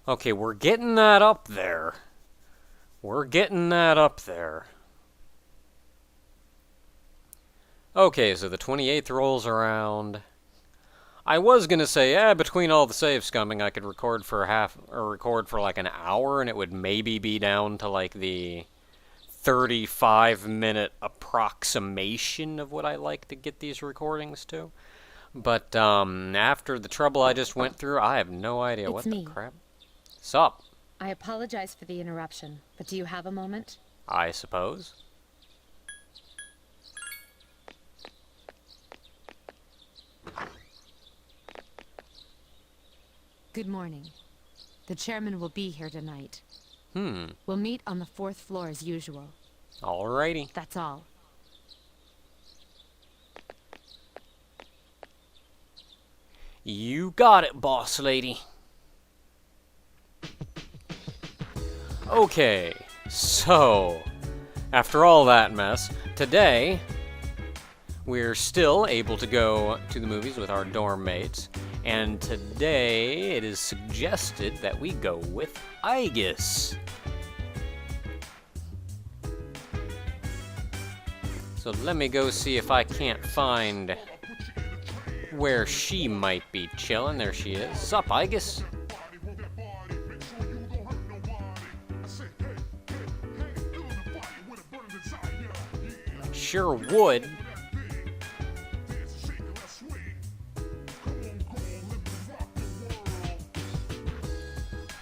Okay, we're getting that up there. We're getting that up there. Okay, so the 28th rolls around. I was gonna say, between all the save scumming, I could record for record for like an hour, and it would maybe be down to like the 35-minute approximation of what I like to get these recordings to. But after the trouble I just went through, I have no idea what the crap. Sup? I apologize for the interruption, but do you have a moment? I suppose. Good morning. The chairman will be here tonight. We'll meet on the 4th floor as usual. Alrighty. That's all. You got it, boss lady. Okay, so after all that mess, today we're still able to go to the movies with our dorm mates, and today it is suggested that we go with Aegis. So let me go see if I can't find where she might be chilling. There she is. Sup, Aegis? Sure would.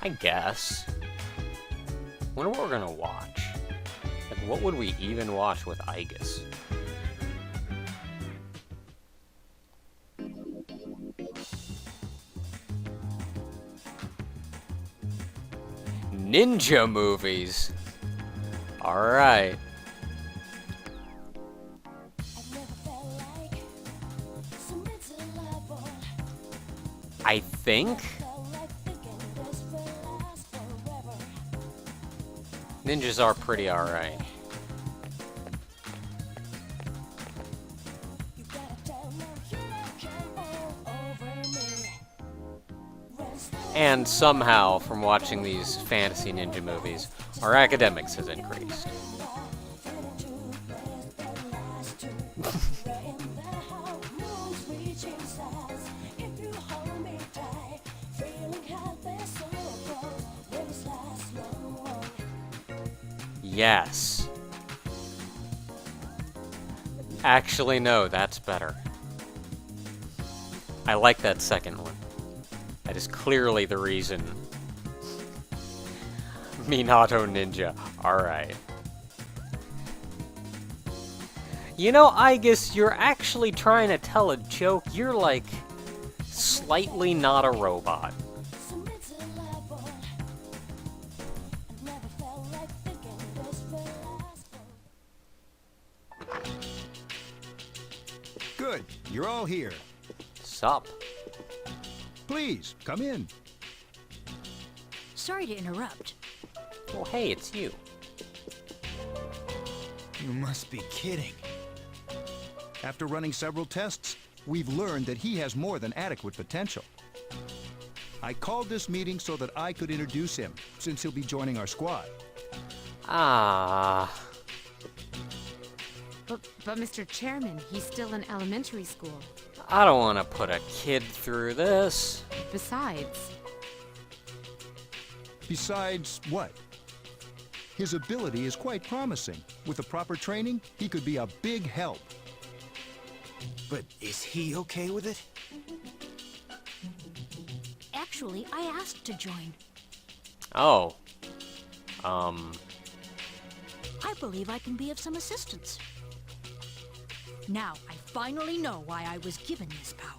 I guess. Wonder what we're gonna watch. Like, what would we even watch with Aegis? Ninja movies. Alright. I think ninjas are pretty alright. And somehow, from watching these fantasy ninja movies, our academics has increased. Yes. Actually, no, that's better. I like that second one. That is clearly the reason. Minato Ninja. Alright. You know, I guess you're actually trying to tell a joke. You're like slightly not a robot. Good. You're all here. Sup? Please, come in. Sorry to interrupt. Well, hey, it's you. You must be kidding. After running several tests, we've learned that he has more than adequate potential. I called this meeting so that I could introduce him, since he'll be joining our squad. Ah. But Mr. Chairman, he's still in elementary school. I don't want to put a kid through this. Besides, Besides what? His ability is quite promising. With the proper training, he could be a big help. But is he okay with it? Actually, I asked to join. Oh. I believe I can be of some assistance. Now, I finally know why I was given this power.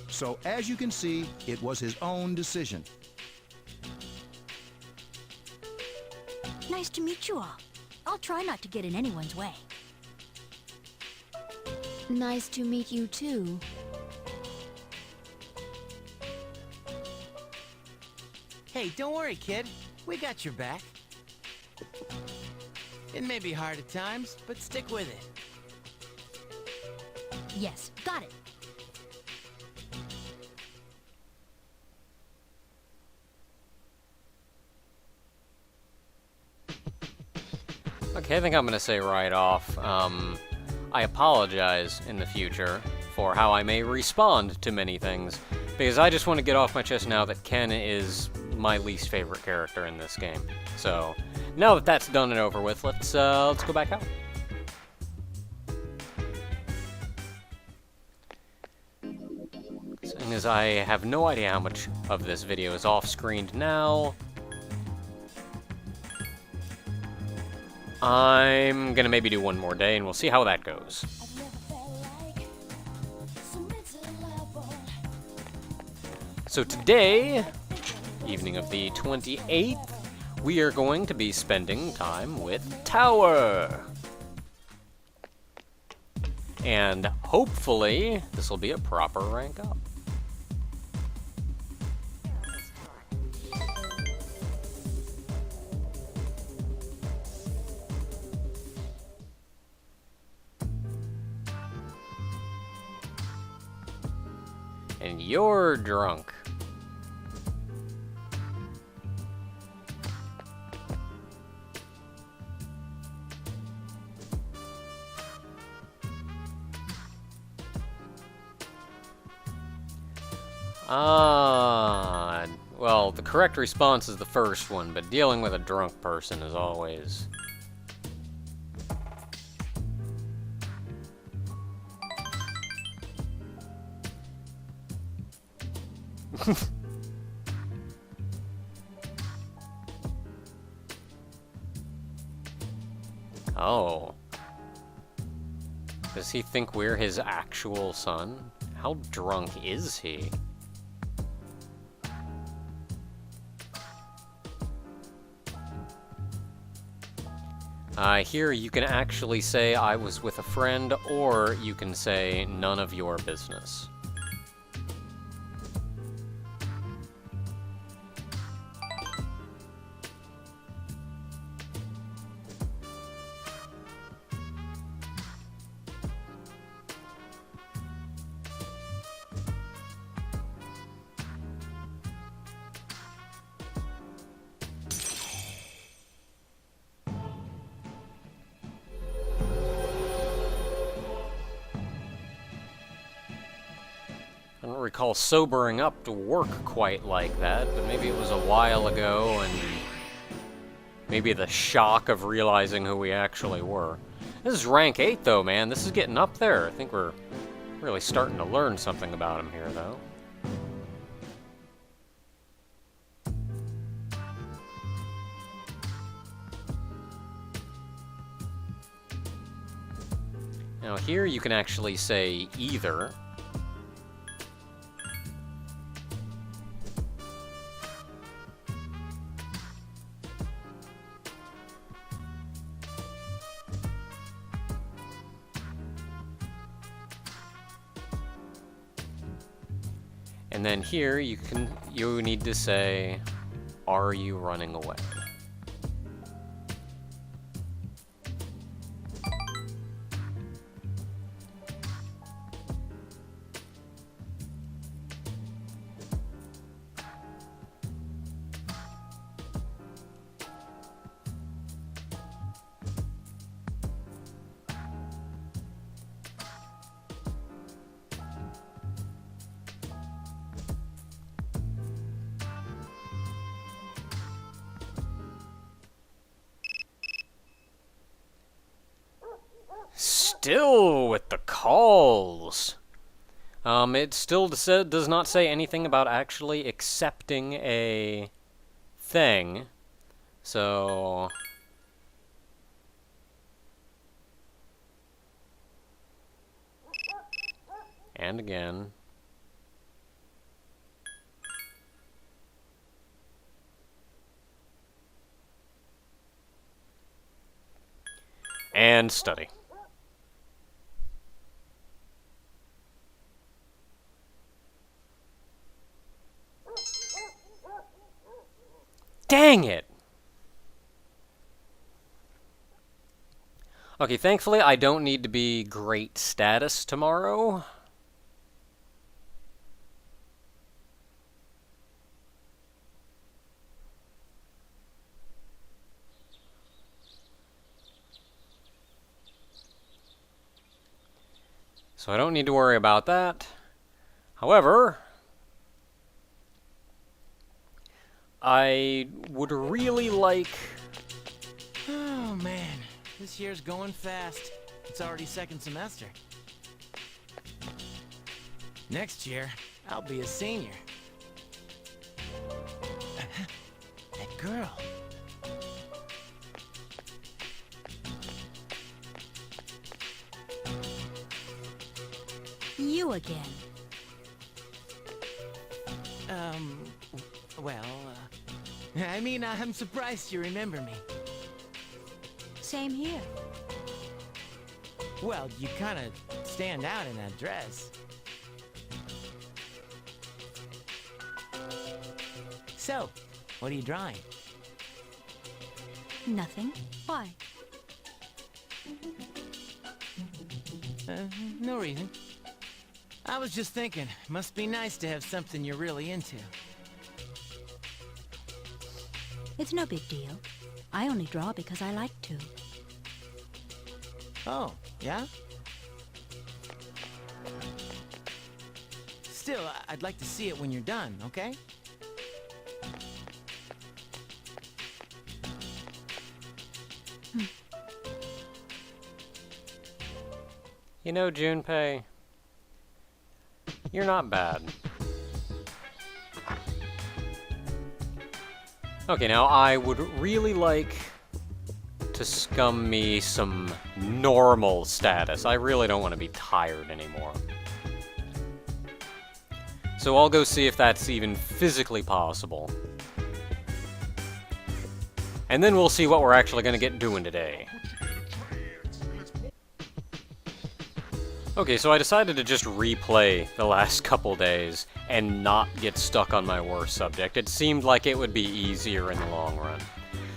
So, as you can see, it was his own decision. Nice to meet you all. I'll try not to get in anyone's way. nice to meet you too. Hey, don't worry, kid. We got your back. It may be hard at times, but stick with it. Yes, got it. Okay, I think I'm gonna say right off, I apologize in the future for how I may respond to many things, because I just want to get off my chest now that Ken is my least favorite character in this game. So, now that that's done and over with, let's go back out. Seeing as I have no idea how much of this video is off-screened now, I'm gonna maybe do one more day and we'll see how that goes. So today, evening of the 28th, we are going to be spending time with Tower. And hopefully, this will be a proper rank up. And you're drunk. Well, the correct response is the first one, but dealing with a drunk person is always... Oh. Does he think we're his actual son? How drunk is he? Here you can actually say I was with a friend, or you can say none of your business. I don't recall sobering up to work quite like that, but maybe it was a while ago, and maybe the shock of realizing who we actually were. This is rank 8, though, man. This is getting up there. I think we're really starting to learn something about him here, though. Now here you can actually say either. And then here you need to say, are you running away? Still with the calls. It still does not say anything about actually accepting a thing. So... And again. And study. Dang it! Okay, thankfully I don't need to be great status tomorrow. So I don't need to worry about that. However, I would really like... Oh, man. This year's going fast. It's already second semester. Next year, I'll be a senior. That girl. You again. Well, I mean, I'm surprised you remember me. Same here. Well, you kind of stand out in that dress. So, what are you drawing? Nothing. Why? No reason. I was just thinking, must be nice to have something you're really into. It's no big deal. I only draw because I like to. Oh, yeah? Still, I'd like to see it when you're done, okay? You know, Junpei, you're not bad. Okay, now I would really like to scum me some normal status. I really don't want to be tired anymore. So I'll go see if that's even physically possible. And then we'll see what we're actually going to get doing today. Okay, so I decided to just replay the last couple days and not get stuck on my worst subject. It seemed like it would be easier in the long run.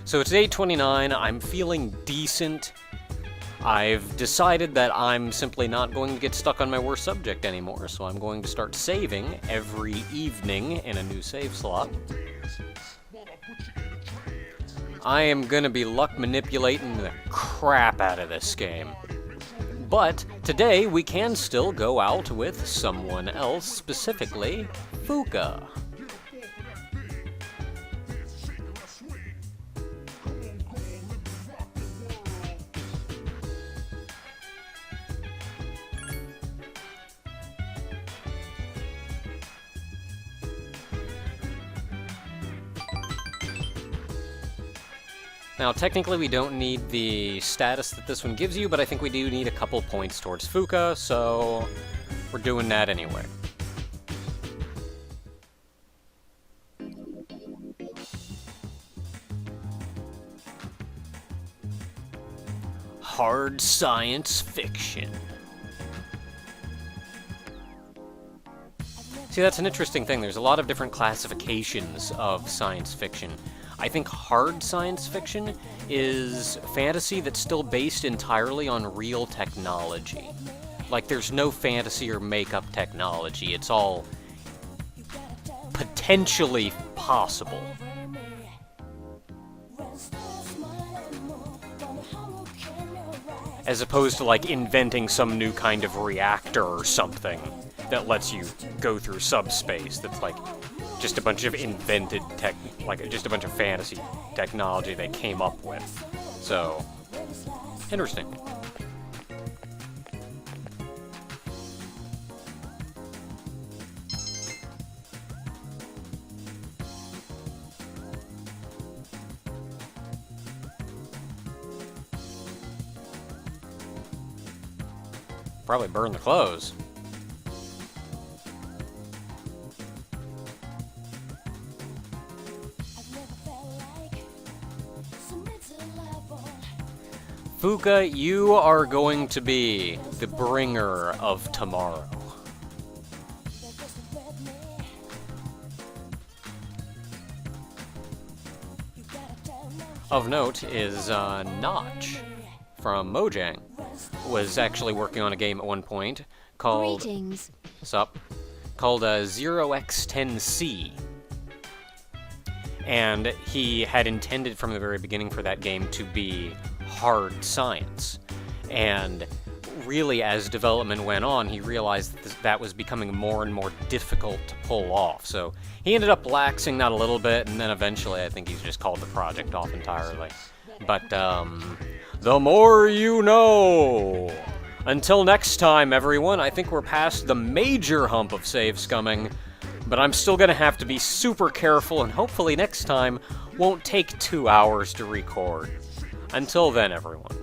So it's 8:29, I'm feeling decent. I've decided that I'm simply not going to get stuck on my worst subject anymore, so I'm going to start saving every evening in a new save slot. I am going to be luck manipulating the crap out of this game. But today we can still go out with someone else, specifically Fuka. Now, technically we don't need the status that this one gives you, but I think we do need a couple points towards Fuka, so we're doing that anyway. Hard science fiction. See, that's an interesting thing. There's a lot of different classifications of science fiction. I think hard science fiction is fantasy that's still based entirely on real technology. Like, there's no fantasy or make-up technology. It's all potentially possible. As opposed to, like, inventing some new kind of reactor or something that lets you go through subspace that's, like, just a bunch of invented tech, like just a bunch of fantasy technology they came up with. So, interesting. Probably burn the clothes. Fuka, you are going to be the bringer of tomorrow. Of note is Notch from Mojang was actually working on a game at one point called... Greetings. Sup? Called 0x10C. And he had intended from the very beginning for that game to be hard science. And really, as development went on, he realized that was becoming more and more difficult to pull off. So he ended up laxing that a little bit, and then eventually I think he's just called the project off entirely. But, the more you know! Until next time, everyone, I think we're past the major hump of save scumming, but I'm still gonna have to be super careful, and hopefully next time won't take 2 hours to record. Until then, everyone.